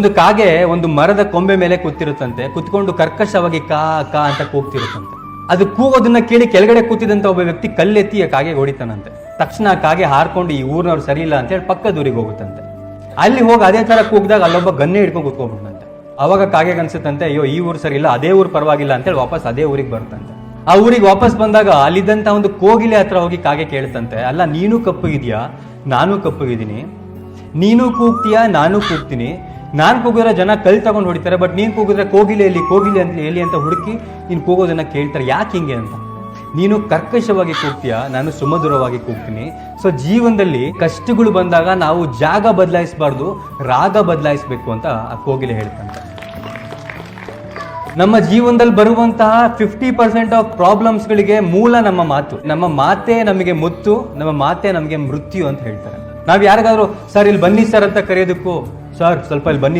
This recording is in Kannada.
ಒಂದು ಕಾಗೆ ಒಂದು ಮರದ ಕೊಂಬೆ ಮೇಲೆ ಕೂತಿರುತ್ತಂತೆ, ಕುತ್ಕೊಂಡು ಕರ್ಕಶವಾಗಿ ಕಾ ಕಾ ಅಂತ ಕೂಗ್ತಿರುತ್ತಂತೆ. ಅದು ಕೂಗೋದನ್ನ ಕೇಳಿ ಕೆಳಗಡೆ ಕೂತಿದಂತ ಒಬ್ಬ ವ್ಯಕ್ತಿ ಕಲ್ಲೆತ್ತಿ ಆ ಕಾಗೆ ಹೊಡಿತಾನಂತೆ. ತಕ್ಷಣ ಆ ಕಾಗೆ ಹಾರ್ಕೊಂಡು ಈ ಊರಿನವ್ರು ಸರಿ ಇಲ್ಲ ಅಂತ ಹೇಳಿ ಪಕ್ಕದ ಊರಿಗೆ ಹೋಗುತ್ತಂತೆ. ಅಲ್ಲಿ ಹೋಗಿ ಅದೇ ತರ ಕೂಗಿದಾಗ ಅಲ್ಲೊಬ್ಬ ಗನ್ನೆ ಹಿಡ್ಕೊಂಡು ಕೂತ್ಕೊಂಡ್ಬಿಡ್ತಂತೆ. ಅವಾಗ ಕಾಗೆ ಅನ್ಸುತ್ತಂತೆ, ಅಯ್ಯೋ ಈ ಊರು ಸರಿ ಇಲ್ಲ, ಅದೇ ಊರು ಪರವಾಗಿಲ್ಲ ಅಂತೇಳಿ ವಾಪಸ್ ಅದೇ ಊರಿಗೆ ಬರುತ್ತಂತೆ. ಆ ಊರಿಗೆ ವಾಪಸ್ ಬಂದಾಗ ಅಲ್ಲಿದ್ದಂತ ಒಂದು ಕೋಗಿಲೆ ಹತ್ರ ಹೋಗಿ ಕಾಗೆ ಕೇಳ್ತಂತೆ, ಅಲ್ಲ ನೀನು ಕಪ್ಪಗಿದ್ಯಾ, ನಾನು ಕಪ್ಪಗಿದ್ದೀನಿ, ನೀನು ಕೂಗ್ತೀಯಾ ನಾನು ಕೂಗ್ತೀನಿ, ನಾನು ಕೂಗಿದ್ರೆ ಜನ ಕಲ್ ತಗೊಂಡು ಹೊಡಿತಾರೆ, ಬಟ್ ನೀನು ಕೂಗಿದ್ರೆ ಕೋಗಿಲೆ ಅಂತ ಎಲ್ಲಿ ಅಂತ ಹುಡುಕಿ ನೀನು ಕೂಗೋದನ್ನ ಕೇಳ್ತಾರೆ, ಯಾಕೆ ಹಿಂಗೆ ಅಂತ. ನೀನು ಕರ್ಕಶವಾಗಿ ಕೂಗ್ತೀಯಾ, ನಾನು ಸುಮಧುರವಾಗಿ ಕೂಗ್ತೀನಿ. ಸೊ ಜೀವನದಲ್ಲಿ ಕಷ್ಟಗಳು ಬಂದಾಗ ನಾವು ಜಾಗ ಬದಲಾಯಿಸಬಾರ್ದು, ರಾಗ ಬದಲಾಯಿಸಬೇಕು ಅಂತ ಆ ಕೋಗಿಲೆ ಹೇಳ್ತಂತೆ. ನಮ್ಮ ಜೀವನದಲ್ಲಿ ಬರುವಂತಹ 50% ಆಫ್ ಪ್ರಾಬ್ಲಮ್ಸ್ಗಳಿಗೆ ಮೂಲ ನಮ್ಮ ಮಾತು. ನಮ್ಮ ಮಾತೇ ನಮಗೆ ಮುತ್ತು, ನಮ್ಮ ಮಾತೇ ನಮಗೆ ಮೃತ್ಯು ಅಂತ ಹೇಳ್ತಾರೆ. ನಾವ್ ಯಾರಿಗಾದ್ರೂ ಸರ್ ಇಲ್ಲಿ ಬನ್ನಿ ಸರ್ ಅಂತ ಕರೆಯೋದಕ್ಕೂ, ಸರ್ ಸ್ವಲ್ಪ ಇಲ್ಲಿ ಬನ್ನಿ